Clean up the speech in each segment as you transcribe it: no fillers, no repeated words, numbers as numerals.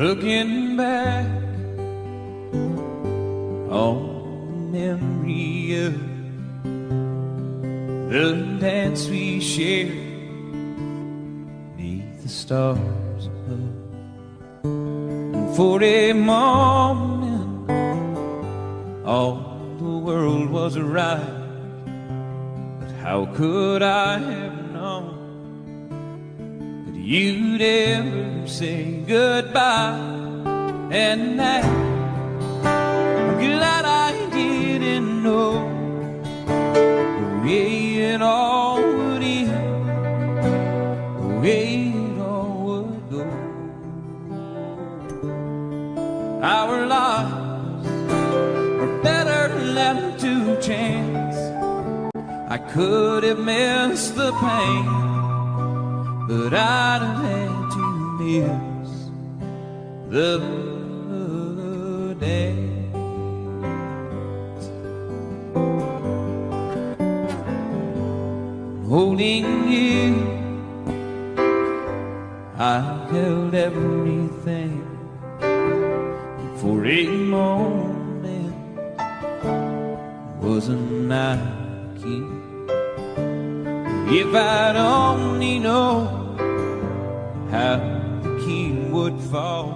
Looking back on the memory of the dance we shared beneath the stars above. And for a moment all the world was right, but how could I have known that you'd ever say goodbye? And now I'm glad I didn't know the way it all would end, the way it all would go. Our lives are better left to chance. I could have missed the pain, but I'd have had to miss the dance. Holding you, I held everything. For a moment, wasn't I king? If I'd only known how the king would fall.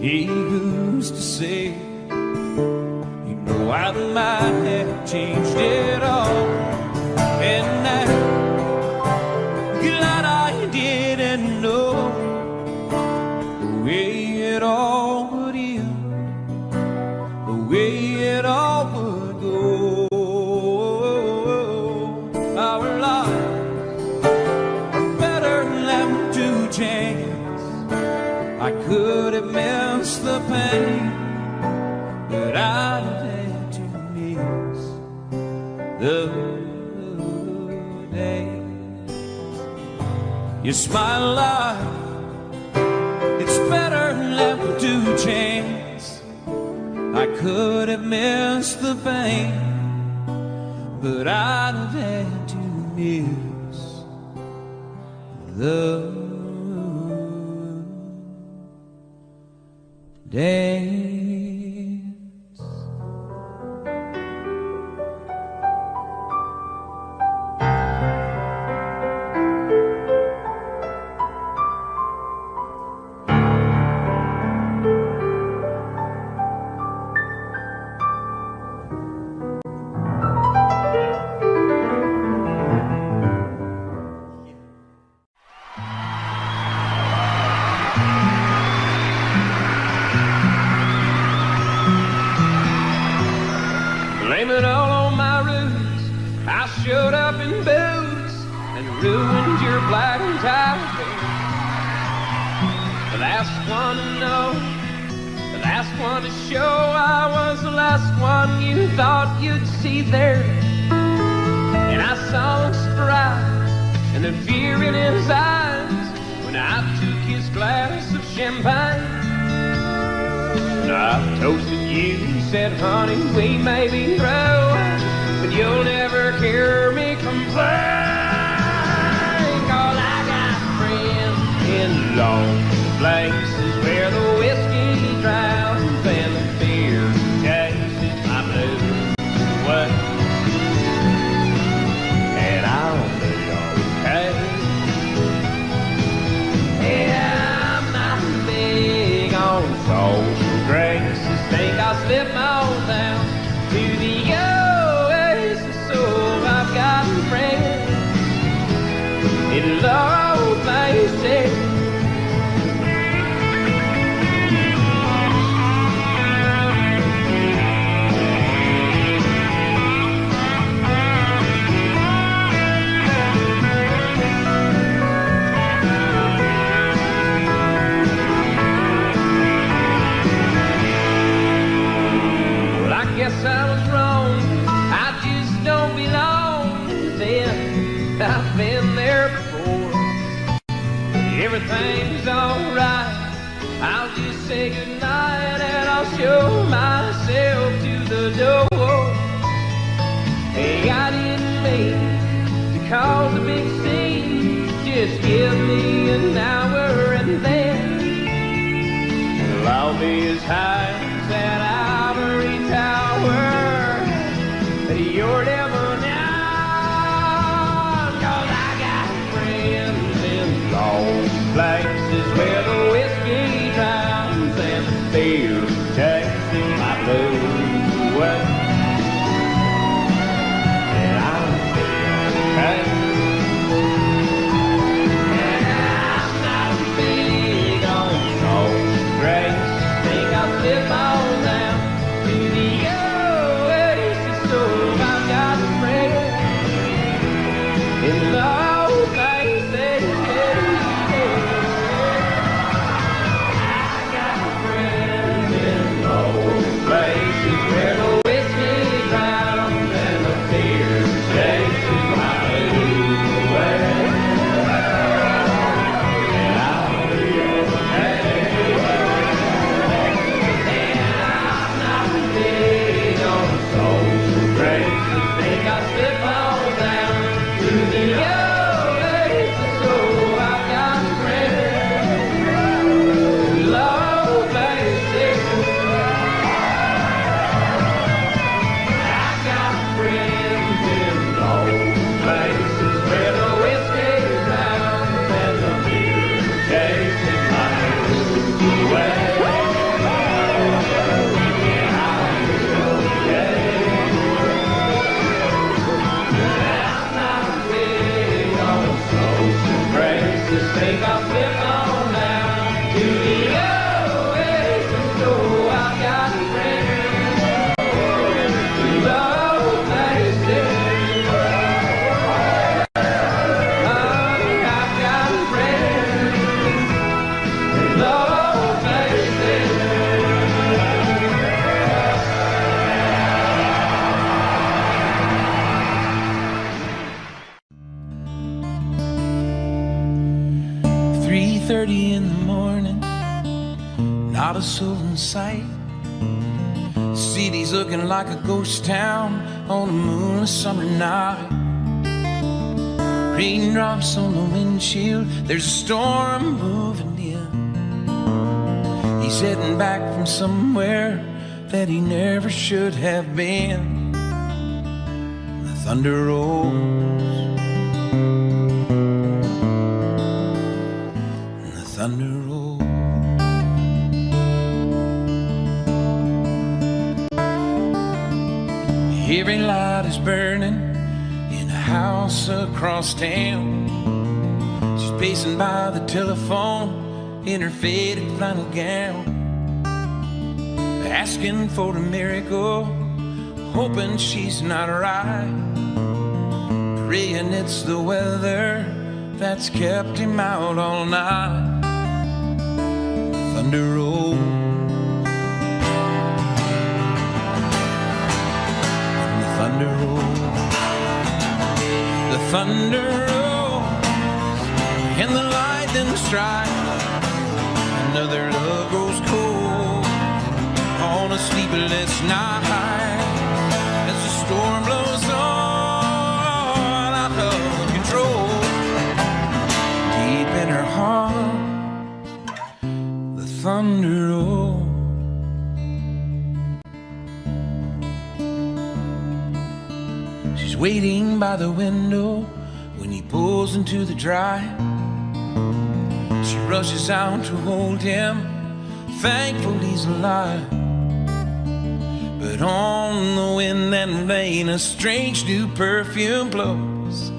Who's to say? You know I might have changed it all. And I'm glad I didn't know the way it all would end, the way it all would go. Our lives are better left to chance. I could have missed the pain, but I'd have had to miss the day. Yes, my life, it's better left to chance. I could have missed the pain, but I'd have had to miss the dance. Blame it all on my roots. I showed up in boots and ruined your black and tie affair. The last one to know, the last one to show. I was the last one you thought you'd see there. And I saw him surprise and the fear in his eyes when I took his glass of champagne. And I toasted you, said, honey, we may be through, but you'll never hear me complain. 'Cause I got friends in lonely places where the whiskey drowns and the fear chases my blues away. And I'll be okay. Yeah, I'm not big on social graces. Think I'll slip on down to the oasis. So I've got friends in low places. Guess I was wrong, I just don't belong. Then I've been there before. Everything's alright, I'll just say goodnight and I'll show myself to the door. Hey, I didn't mean to cause a big scene. Just give me an hour and then Well, I'll be as high as that ivory tower that you're never now. 'Cause I got friends in low places where the whiskey drowns and the beer chases my blues away. And I'm okay. Slip on down to the oasis, so I've got a friend in low places. I got a friend in low places where the whiskey drowns and the beer chases my blues away. And I'll be okay. Not a soul in sight. The city's looking like a ghost town on a moonless summer night. Raindrops on the windshield, there's a storm moving in. He's heading back from somewhere that he never should have been. The thunder rolls, and the thunder rolls. Every light is burning in a house across town. She's pacing by the telephone in her faded flannel gown, asking for a miracle, hoping she's not right, praying it's the weather that's kept him out all night. The thunder rolls, thunder rolls, the thunder rolls, and the lightning strikes. Another love grows cold on a sleepless night as the storm blows on out of control. Deep in her heart, the thunder rolls. Waiting by the window when he pulls into the drive. She rushes out to hold him, thankful he's alive. But on the wind and rain, a strange new perfume blows,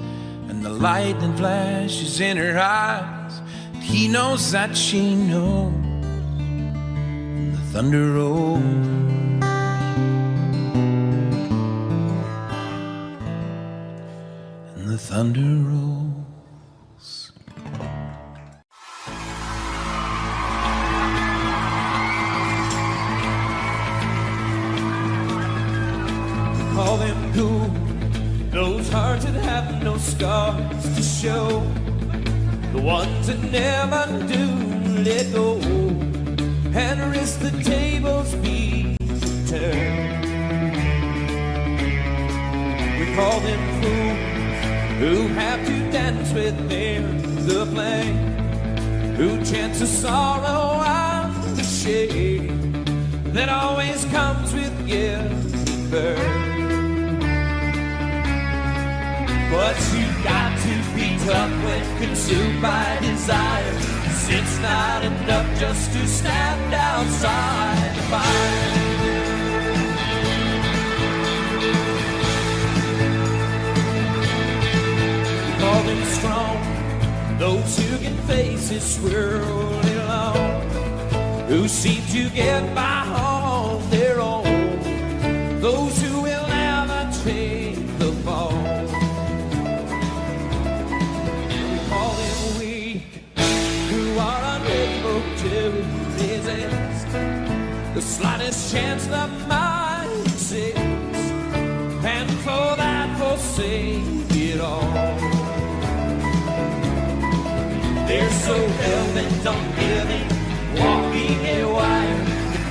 and the lightning flashes in her eyes. He knows that she knows, and the thunder rolls. The thunder rolls. Call them cool, those hearts that have no scars to show, the ones that never do let go and risk the tables being turned. We call them fools who have to dance with them the play, who chance the sorrow and the shame. cliche that always comes with giving birth. But you got to be tough when consumed by desire. 'Cause it's not enough just to stand outside the fire. Call them strong, those who can face this world alone, who seem to get by on their own, those who will never take the fall. We call them weak, who are unable to resist the slightest chance the mind exists, and for that forsake it all. They're so hell-bent on giving, walking a wire,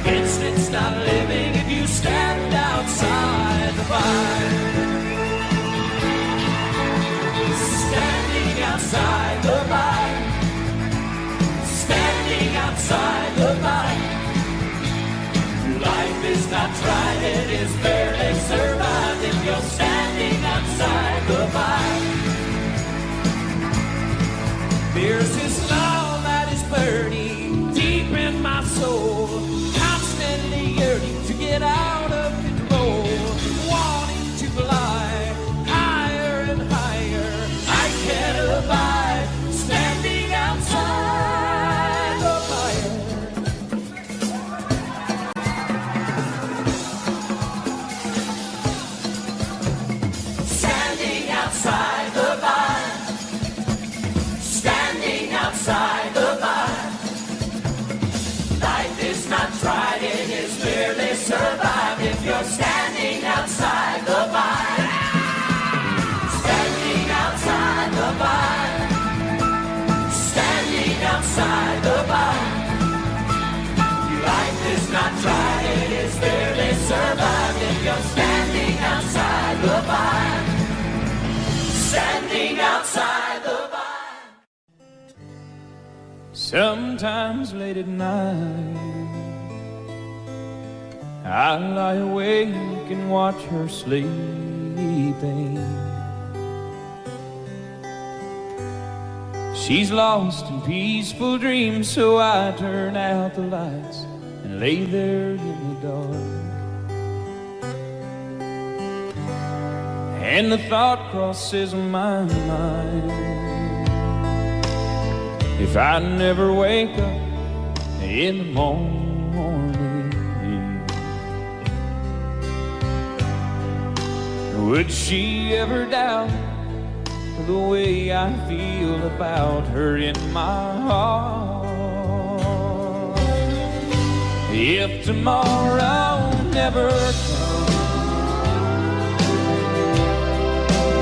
convinced it's not living if you stand outside the fire. Standing outside the fire, standing outside the fire. Life is not tried, it is barely survived if you're standing outside the fire. There's this love that is burning deep in my soul, constantly yearning to get out of control, wanting to fly higher and higher. I can't abide standing outside the fire. Standing outside the fire. Outside the fire. Life is not tried, it is merely survived if you're standing outside the fire. Standing outside the fire. Standing outside the fire. Life is not tried, it is merely survived if you're standing outside the fire. Standing outside the fire. Sometimes late at night, I lie awake and watch her sleeping. She's lost in peaceful dreams, so I turn out the lights and lay there in the dark. And the thought crosses my mind, if I never wake up in the morning, would she ever doubt the way I feel about her in my heart? If tomorrow never comes,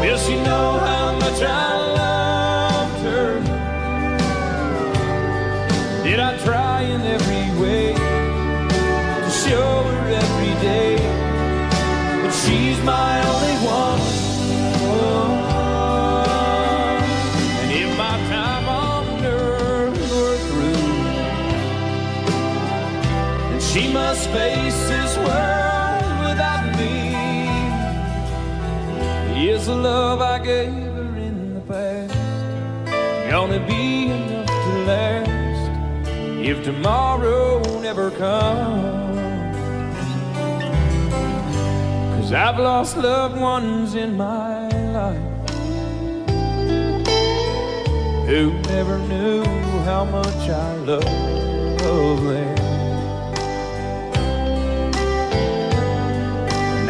will she know how much I loved her? Did I try in every way to show her every day that she's my only one? And if my time on earth were through, then she must face this world without me. Is the love I gave her in the past gonna be enough to last if tomorrow never comes? 'Cause I've lost loved ones in my life who never knew how much I love them.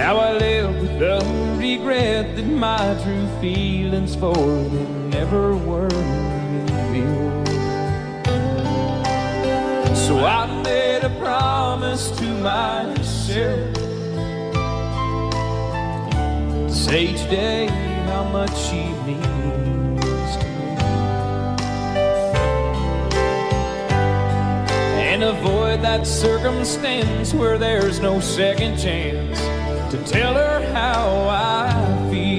Now I live with the regret that my true feelings for them never were revealed. So I made a promise to myself to say each day how much she means to me, and avoid that circumstance where there's no second chance to tell her how I feel.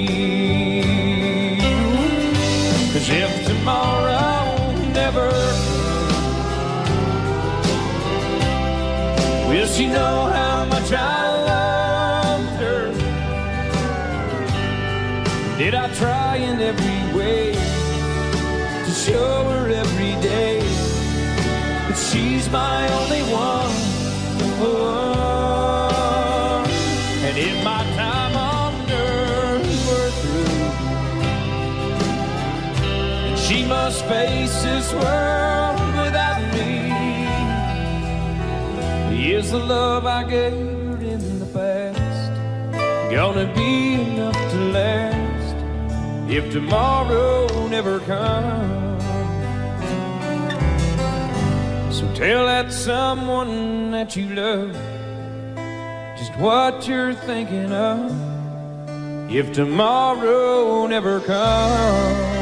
'Cause if tomorrow never, she know how much I loved her? Did I try in every way to show her every day that she's my only one? Oh, and in my time on earth we're through, and she must face this world without me. Is the love I gave her in the past gonna be enough to last if tomorrow never comes? So tell that someone that you love just what you're thinking of if tomorrow never comes.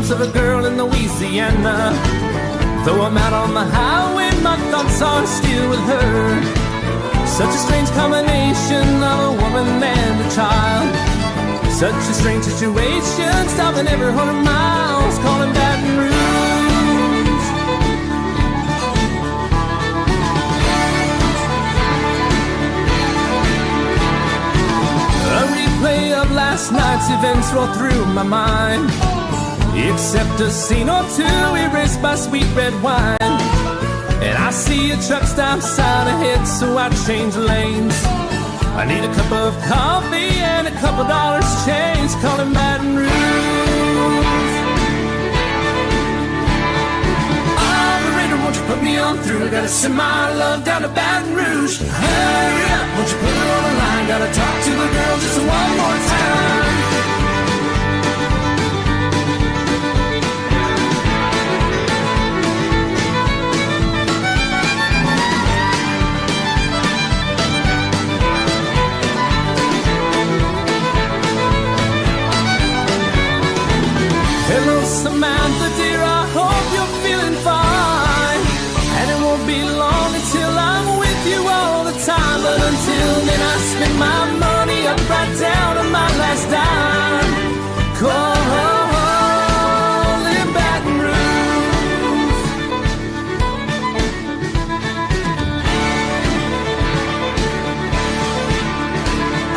Of a girl in Louisiana, though I'm out on the highway, my thoughts are still with her. Such a strange combination of a woman and a child, such a strange situation, stopping every 100 miles, calling Baton Rouge. A replay of last night's events roll through my mind, except a scene or two erased by sweet red wine. And I see a truck stop sign ahead, so I change lanes. I need a cup of coffee and a couple dollars change, calling Baton Rouge. Operator, won't you put me on through? Gotta send my love down to Baton Rouge. Hurry up, won't you put her on the line? Gotta talk to the girl just one more time. Hello, Samantha, dear, I hope you're feeling fine. And it won't be long until I'm with you all the time. But until then, I spend my money up right down to my last dime. Calling Baton Rouge.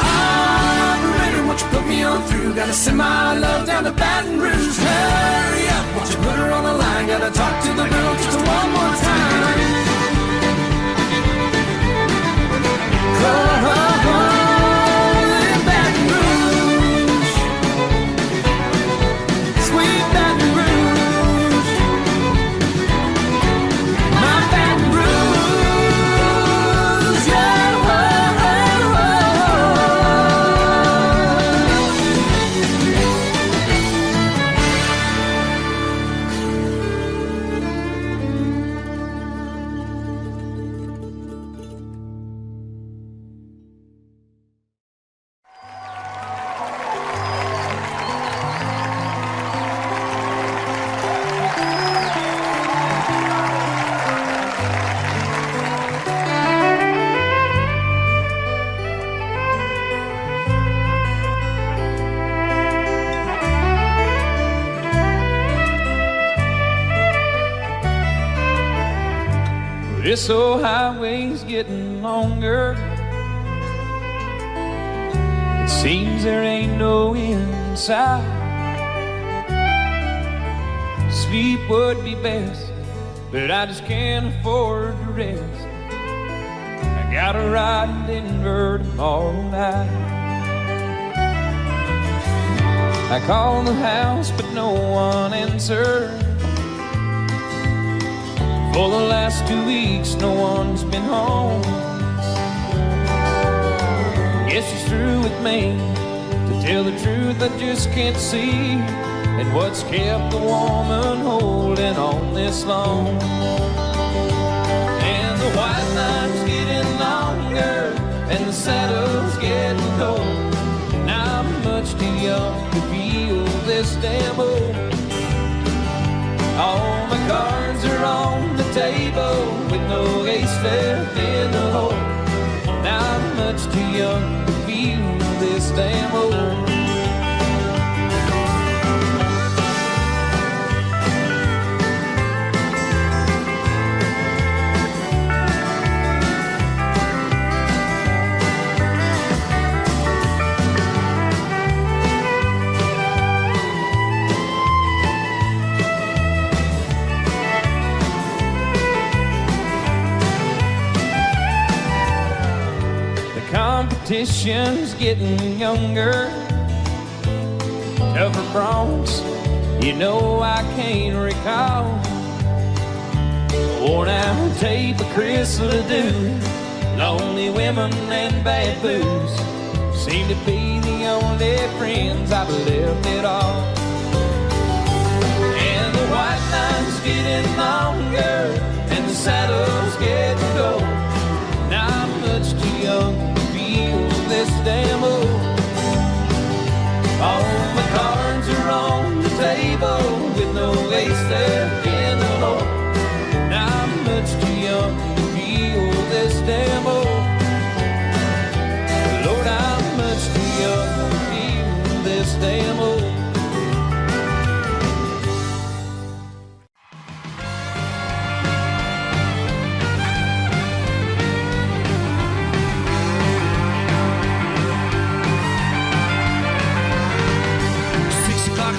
Operator, won't you put me on through? Gotta send my love down to Baton Rouge. Hurry up, won't you put her on the line? Gotta talk to the girl just one more time. Calling Baton Rouge, sweet Baton Rouge, my Baton Rouge, yeah. This old highway's getting longer. It seems there ain't no inside. Sleep would be best, but I just can't afford to rest. I gotta ride in Denver tomorrow night. I called the house, but no one answered. For the last 2 weeks, no one's been home. Guess she's through with me. To tell the truth, I just can't see. And what's kept the woman holding on this long? And the white nights getting longer, and the saddle's getting cold. And I'm much too young to feel this damn old. All my cards are on the table with no ace left in the hole. Now I'm much too young to feel this damn old. Competition's getting younger, tougher broncs, you know I can't recall. Worn out tape of Chris Ledoux, lonely women and bad booze seem to be the only friends I've left at all. And the white line's getting longer and the saddle's getting gold. Now I'm much too young this damn old. All the cards are on the table with no ace left in the hole. Now I'm much too young to feel this damn old. Lord, I'm much too young to feel this damn old.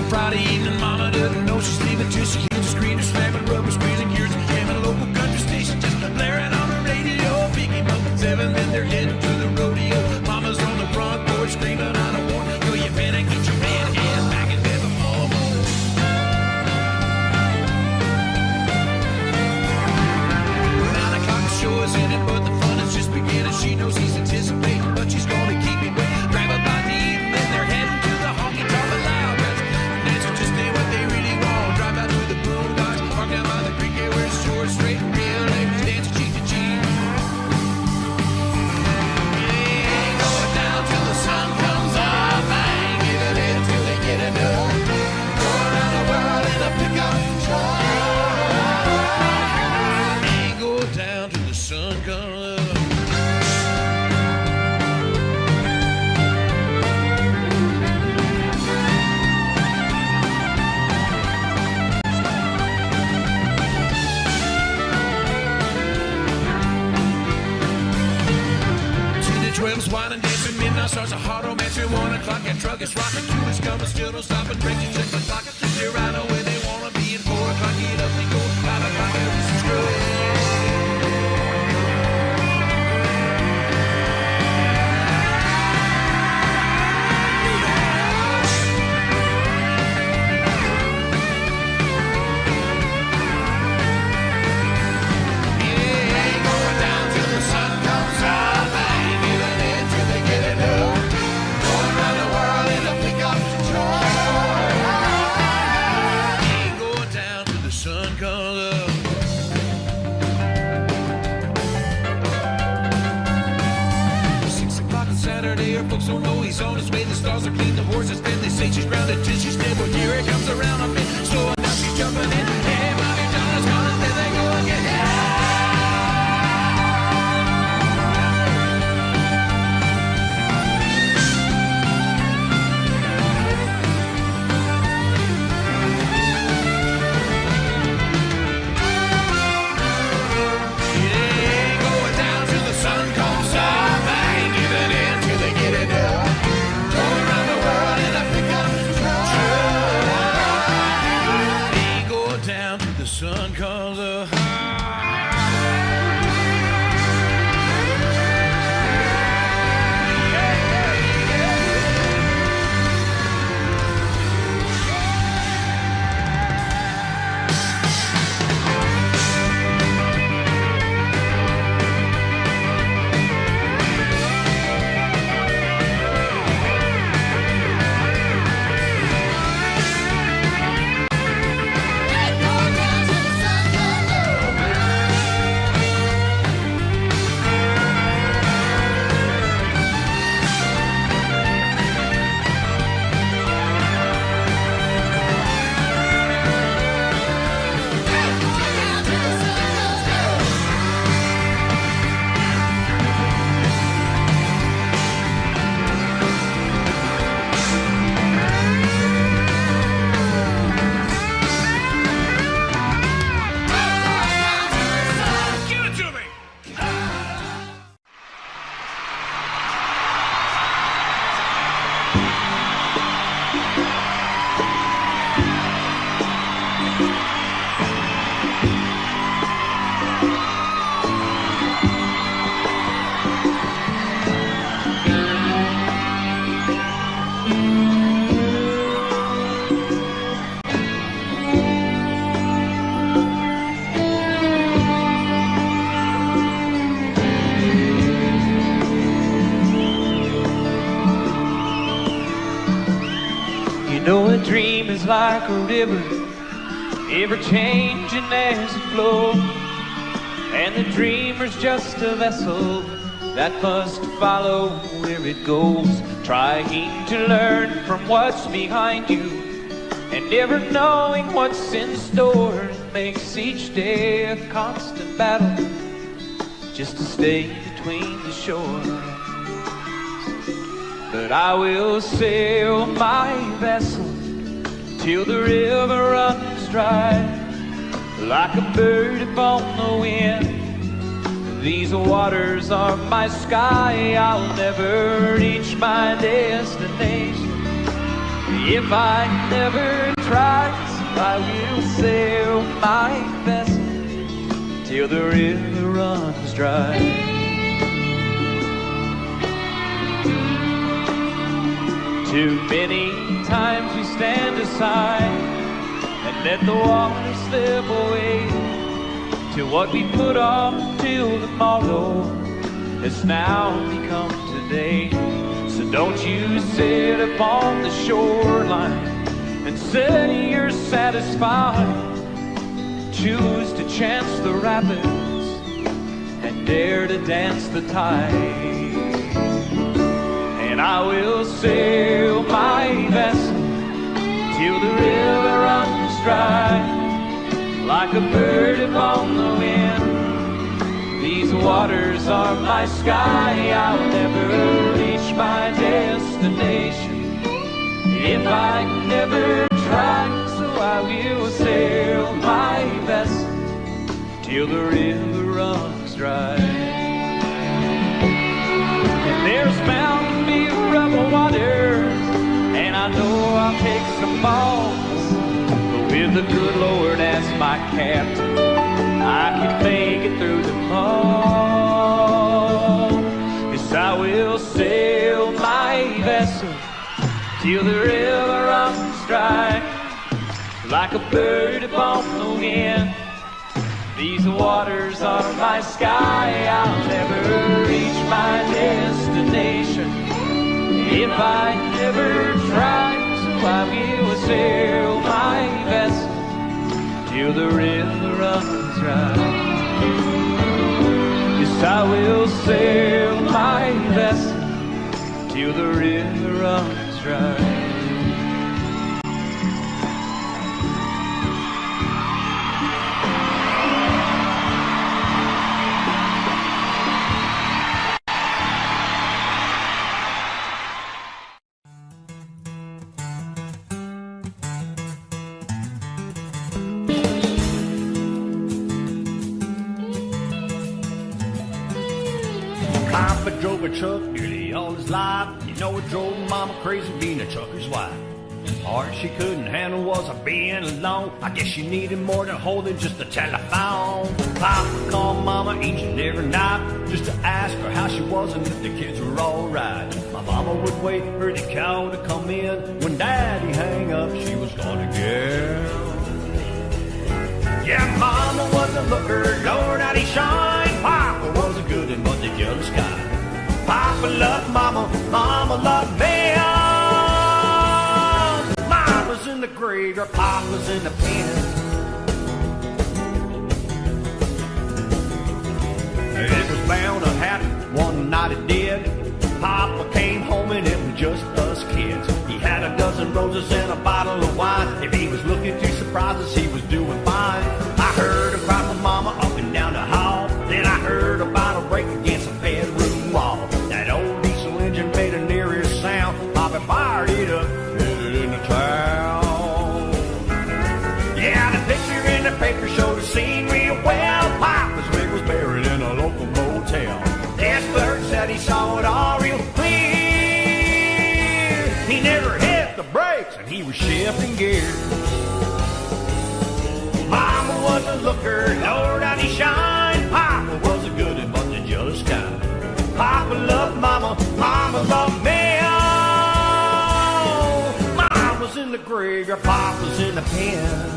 Friday evening, mama doesn't know she's leaving till she hears the screaming, slamming, rubber squeezing gears and jamming a local country station just blaring on the radio. Biggie Monk and Seven, then they're heading to the rodeo. Mama's on the front porch screaming, I don't want to go. You better get your red ass back in bed before morning. 9 o'clock, the show is ended, but the fun is just beginning. She knows he's anticipating, but she's gonna keep me waiting. Grab her by the knee, and then they're heading to the honky tonk loud. Just ain't what they really want. Drive out through the boondocks, park down by the creek, yeah, where it's short, straight, and real ladies dancing cheek to cheek. Yeah, ain't going down till the sun comes up. I ain't giving in till they get enough. Going around the world in a pickup truck. Ain't going down till the sun comes up. Twelve's wine and dancing, midnight starts a hard romance. 1 o'clock, that truck is rocking. 2 is coming, still don't stop and break. You check the clock, they're right on where they wanna be. And 4 o'clock, get up and go. 5 o'clock, everything's screwed. Folks don't know he's on his way. The stars are clean, the horses bend. They say she's grounded till she's dead. Well, here it comes around a bit. Slowing down, she's jumping in. Hey, Bobby John is gone, and there they go again. Down You know a dream is like a river, ever changing as it flows, and the dreamer's just a vessel that must follow where it goes, trying to learn from what's behind you and never knowing what's in store. Makes each day a constant battle just to stay between the shores. But I will sail my vessel till the river runs dry, like a bird upon the wind. These waters are my sky. I'll never reach my destination if I never try. So I will sail my vessel till the river runs dry. Too many times we stand aside and let the water slip away, till what we put off till tomorrow has now become today. So don't you sit upon the shoreline and say you're satisfied. Choose to chance the rapids and dare to dance the tide. And I will sail my vessel till the river runs dry, like a bird upon the wind. These waters are my sky. I'll never reach my destination if I never try. So I will sail my vessel till the river runs dry. And there's bound to be rough water, and I know I'll take some falls, but with the good Lord as my captain, I can make it through them all. Yes, I will sail my vessel till the river runs dry, like a bird upon the wind. These waters are my sky. I'll never reach my destination if I never try. So I will sail my vessel till the river runs dry. Yes, I will sail my vessel till the river runs dry. Papa drove a truck nearly all his life. You know it drove Mama crazy being a trucker's wife. The part she couldn't handle was being alone. I guess she needed more than holding just a telephone. Papa called Mama each and every night just to ask her how she was and if the kids were alright. My mama would wait for the cow to come in. When Daddy hang up, she was gone again. Yeah, Mama was a looker, Lord, how he shine. Papa was a good and but the jealous guy. Papa loved Mama, Mama loved me. Mama's in the grave, or Papa's in the pen. It was bound to happen, one night it did. Papa came home and it was just us kids. He had a dozen roses and a bottle of wine. If he was looking to surprise us, he was doing fine. I heard him cry for Mama up and down the hall. Then I heard about a break against a bedroom wall. That old diesel engine made a nearer sound. Papa fired it up, headed into town. Yeah, the picture in the paper showed the scene real well. Papa's rig was buried in a local motel. This bird said he saw it all real clear. He never hit the brakes and he was shifting gears. Mama was a looker, Lord, how he shine. Papa was a good and but the jealous kind. Papa loved Mama, Mama loved me. graveyard, Papa's in the pen.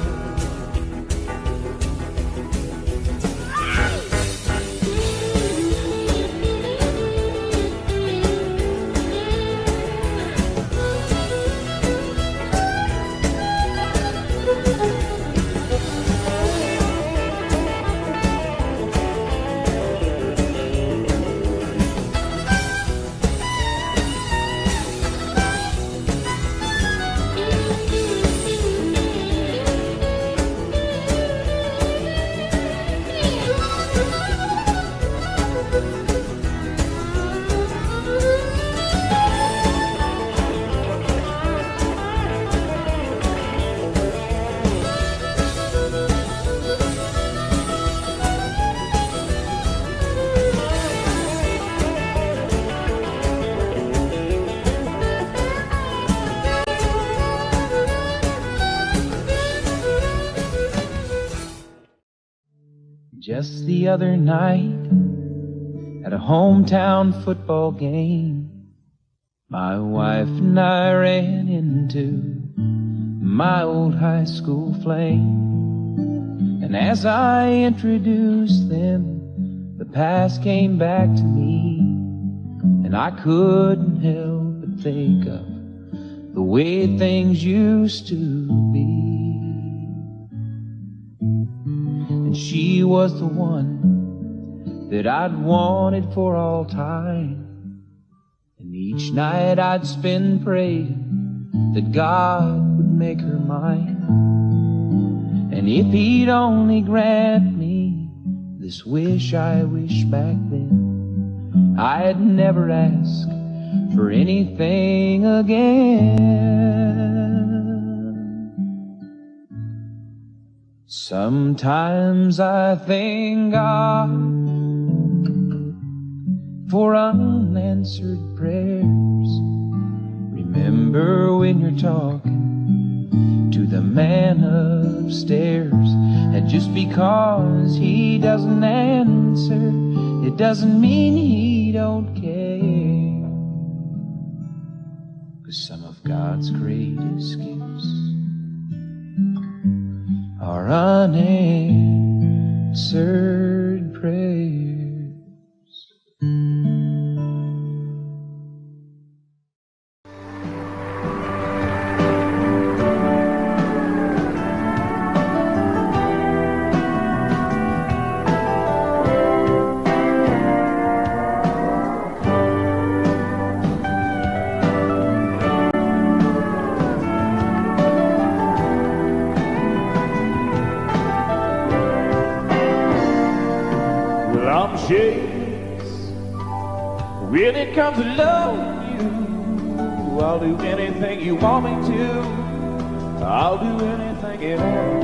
Just the other night, at a hometown football game, my wife and I ran into my old high school flame. And as I introduced them, the past came back to me, and I couldn't help but think of the way things used to be. And she was the one that I'd wanted for all time. And each night I'd spend praying that God would make her mine. And if he'd only grant me this wish I wished back then, I'd never ask for anything again. Sometimes I thank God for unanswered prayers. Remember when you're talking to the man upstairs, and just because he doesn't answer, it doesn't mean he don't care. 'Cause some of God's greatest gifts are unanswered prayers. When it comes to loving you, I'll do anything you want me to. I'll do anything at all.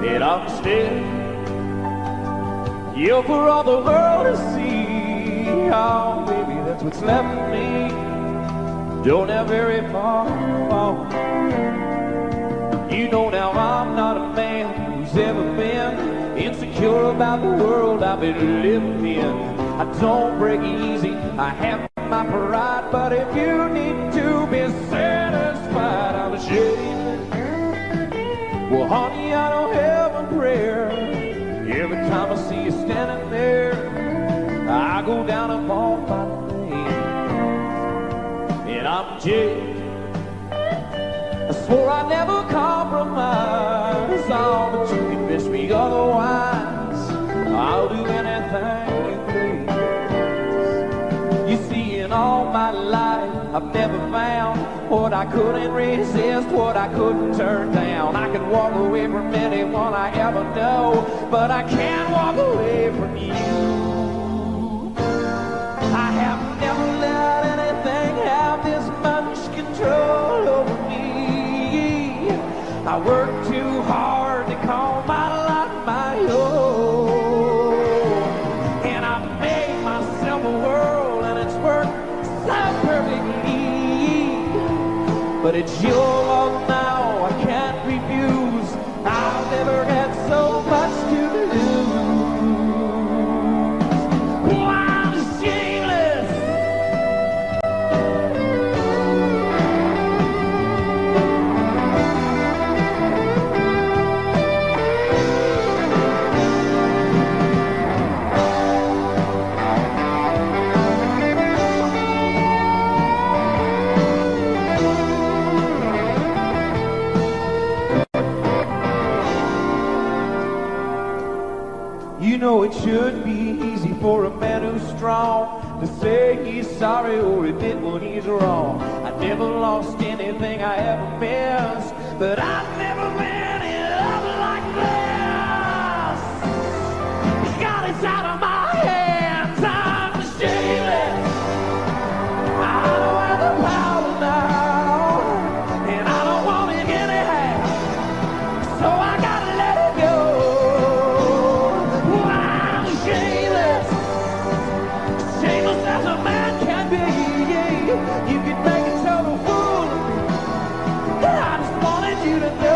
And I'm still here for all the world to see. Oh, baby, that's what's left of me. Don't have very far to fall. You know now I'm not a man who's ever been insecure about the world I've been living in. I don't break easy, I have my pride, but if you need to be satisfied, I'm ashamed. Well, honey, I don't have a prayer. Every time I see you standing there, I go down upon my knees, and I'm jaded. I swore I'd never compromise, oh, but you convinced me otherwise. I'll do anything you please. You see, in all my life, I've never found what I couldn't resist, what I couldn't turn down. I can walk away from anyone I ever know, but I can't walk away from you. I have never let anything have this much control over me. I work too hard to call my life my own, and I made myself a world, and it's worked so perfectly. But it's your love now, I can't refuse. I'll never get so much to lose. Oh, I'm shameless. should be easy for a man who's strong to say he's sorry or admit when he's wrong. I never lost anything I ever missed, but I've never been in love like this. God, it's out of my hands. I'm shameless. I don't have the power now, and I don't want it anyhow. So I gotta let it go. I'm shameless. Shameless as a man can be. You can make a total fool of me. I just wanted you to know.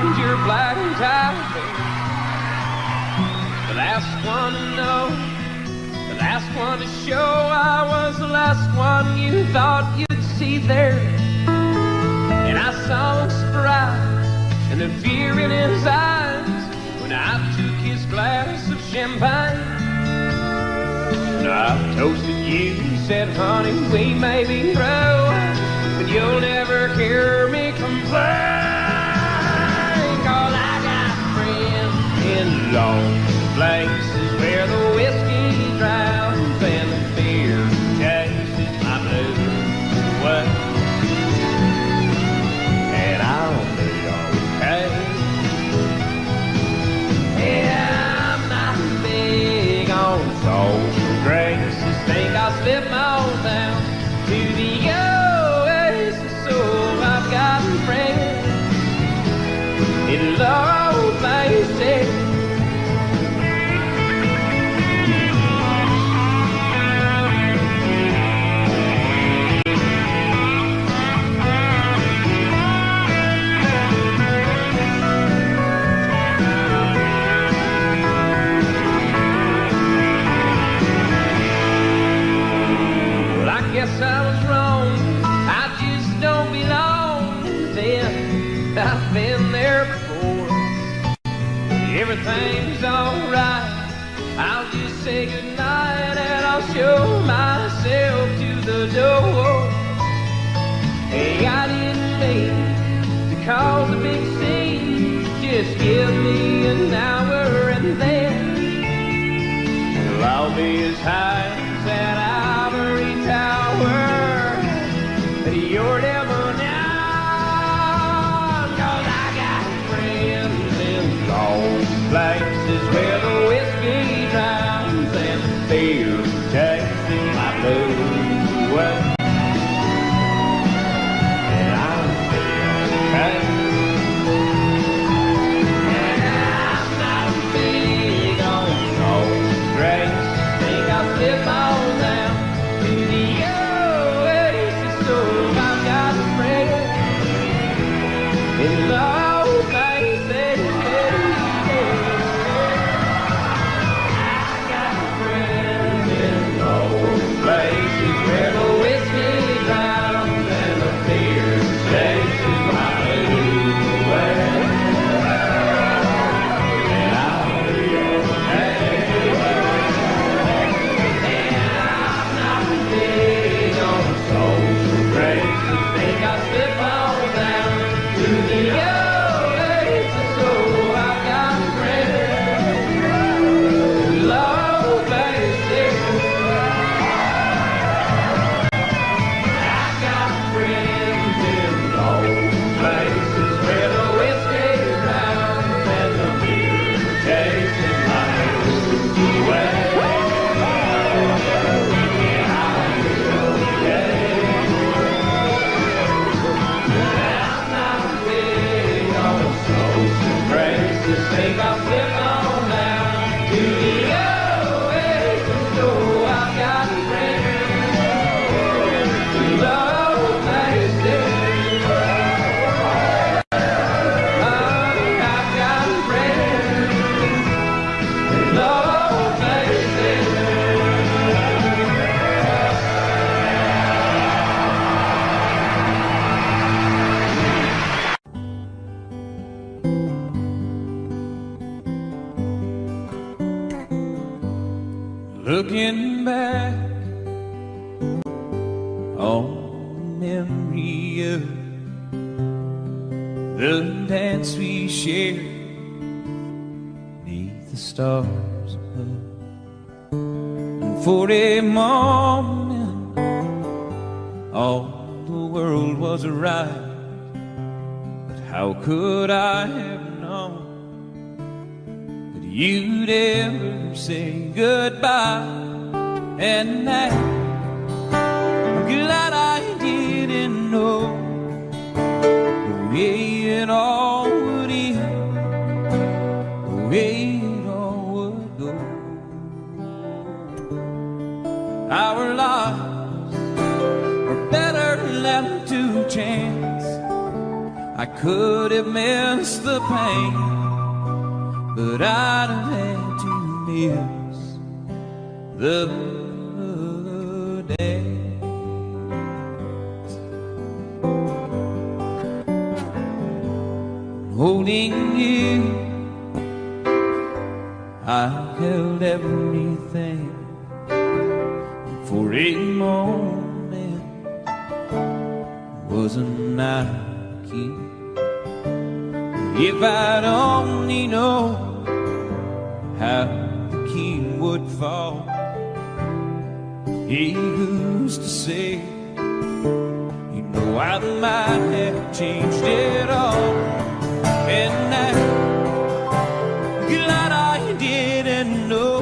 ruined your black and tie hair. The last one to know, the last one to show I was the last one you thought you'd see there. And I saw him surprise and the fear in his eyes when I took his glass of champagne. And I toasted you and said, honey, we may be through, but you'll never hear me complain. 'Cause I got friends in lonely places where the whiskey drowns and the beer chases my blues away. And I'll be okay. Yeah, I'm not big on social graces. Think I'll slip on down to the oasis. So I've got friends in low places. Guess I was wrong, I just don't belong to them. I've been there before. Everything's alright, I'll just say goodnight and I'll show myself to the door. Hey, I didn't mean to cause a big scene, just give me an hour and then I'll be as high as that ivory tower that you're never down. 'Cause I got friends in lost places where the whiskey drowns and the beer chases my blues away. And I'll be okay. And I'm not big on social grace. Think I'll slip on down to the oasis. So I've got friends in low places. I got friends in low places where the whiskey drowns and the beer chases my blues away. And I'll be okay. Big on social graces. Think I'll slip on down to the oasis. So I've got friends in low places. I got friends in low places where the whiskey drowns and the beer chases my blues away. Think I'll slip on down to the oasis. So I've got friends in low places. I've got friends in low places. Looking back on the memory of the dance we shared beneath the stars above, and for a moment all the world was right. But how could I have known that you'd ever say goodbye? And now I'm glad I didn't know the way it all would end, the way it all would go. Our lives are better left to chance. I could have missed the the pain, but I'd have had to miss the day. Holding you, I held everything. For a moment, wasn't I king? If I'd only known how the king would fall, he who's to say? You know I might have changed it all. And I'm glad I didn't know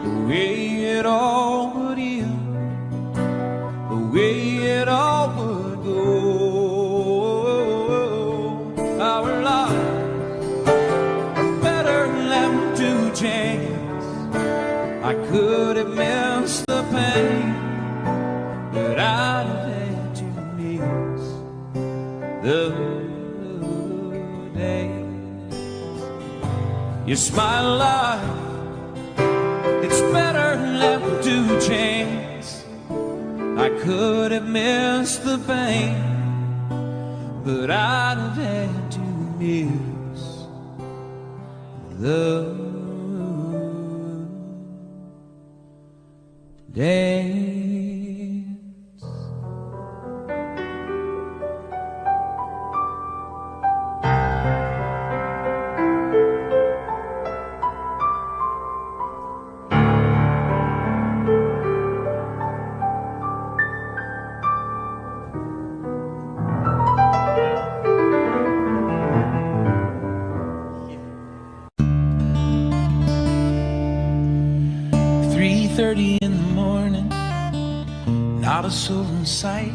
the way it all would end, the way it all would go. Our lives better left to chance. I could have missed the pain, but I'd have had to miss the you smile life, it's better left to chance. I could have missed the pain, but I'd have had to miss the dance. 3:30 in the morning, not a soul in sight.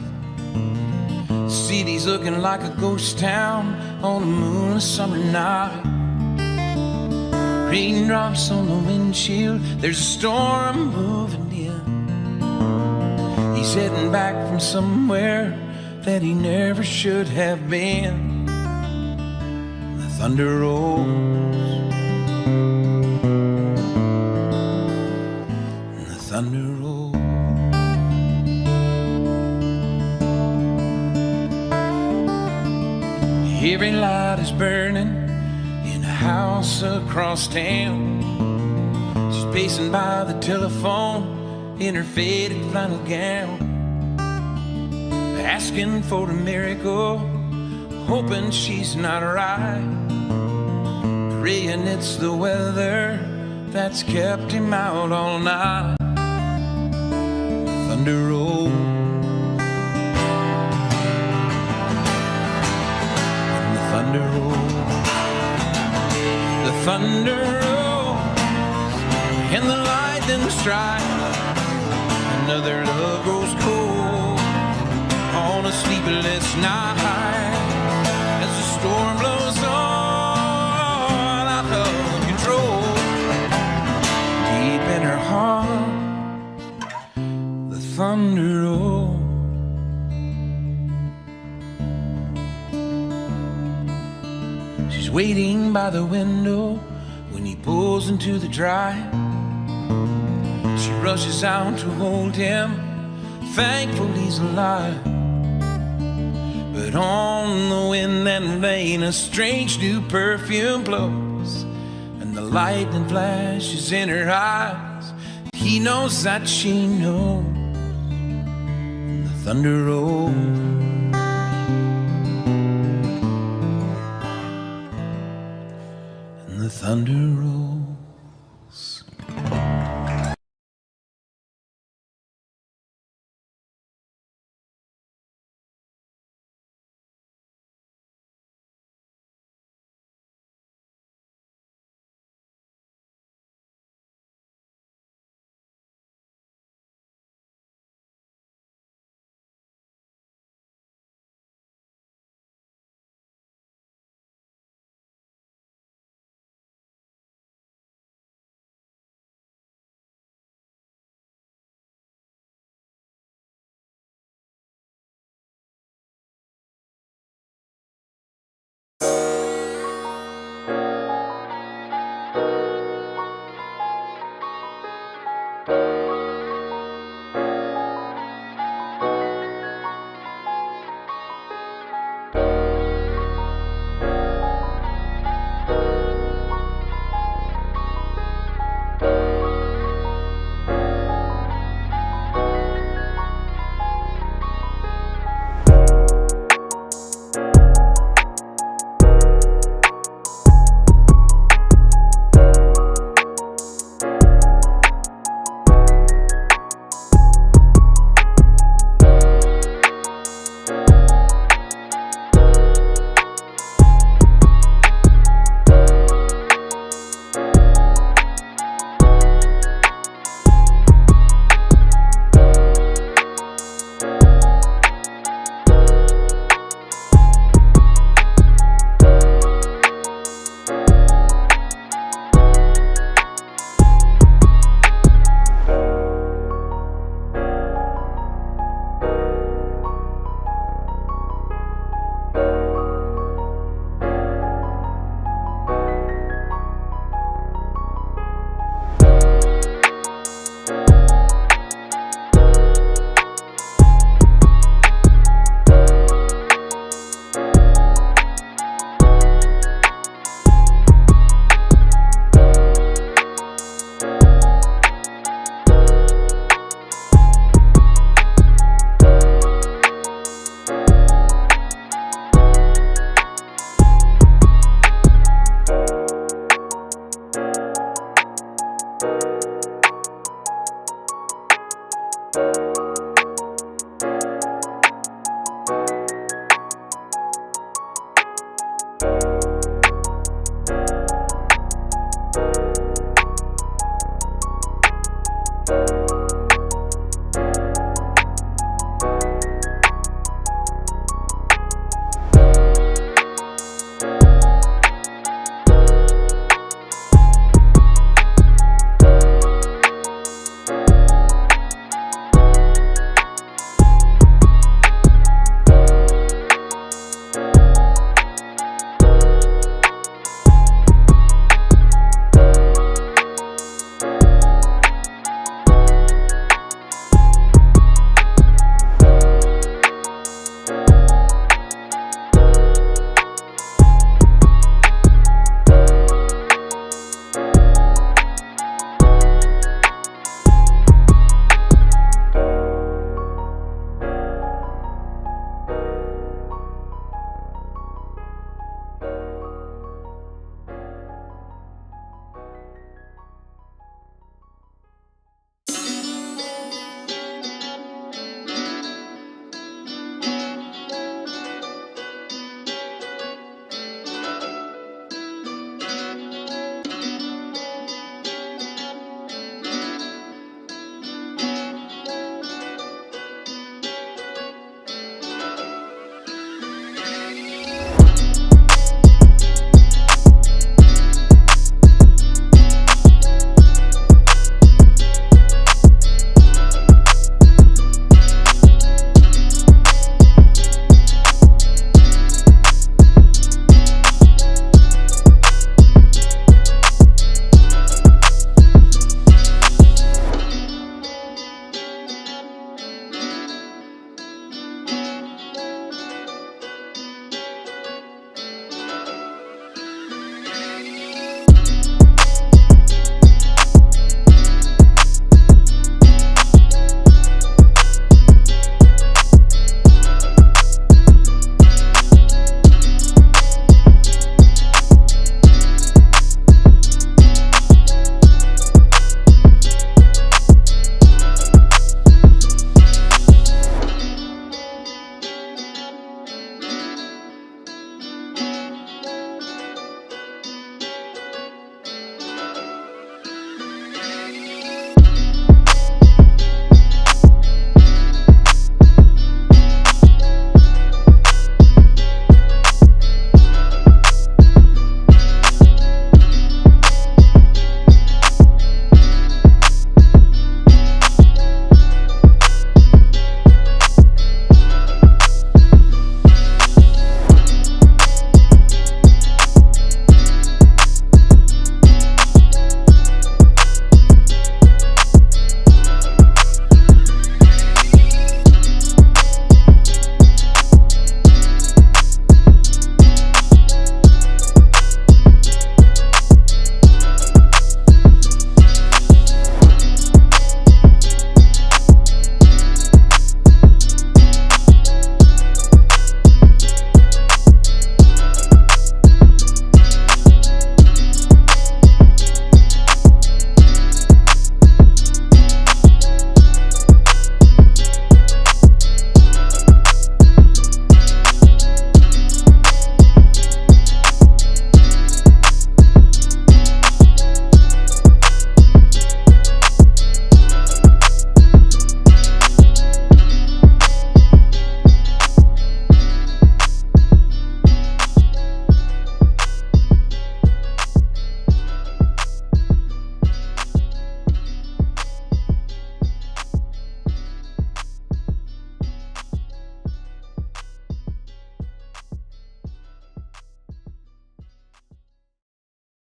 City's looking like a ghost town on a moonless summer night. Raindrops on the windshield, there's a storm moving in. He's heading back from somewhere that he never should have been. The thunder rolls, and the thunder rolls. Every light is burning in a house across town. She's pacing by the telephone in her faded flannel gown, asking for a miracle, hoping she's not right, praying it's the weather that's kept him out all night. The thunder rolls, and the thunder rolls, the thunder rolls, and the lightning strikes. Another love grows cold on a sleepless night as the storm blows on out of control. Deep in her heart, the thunder rolls. She's waiting by the window when he pulls into the drive. She rushes out to hold him, thankful he's alive. But on the wind and rain, a strange new perfume blows, and the lightning flashes in her eyes. He knows that she knows, and the thunder rolls, and the thunder rolls.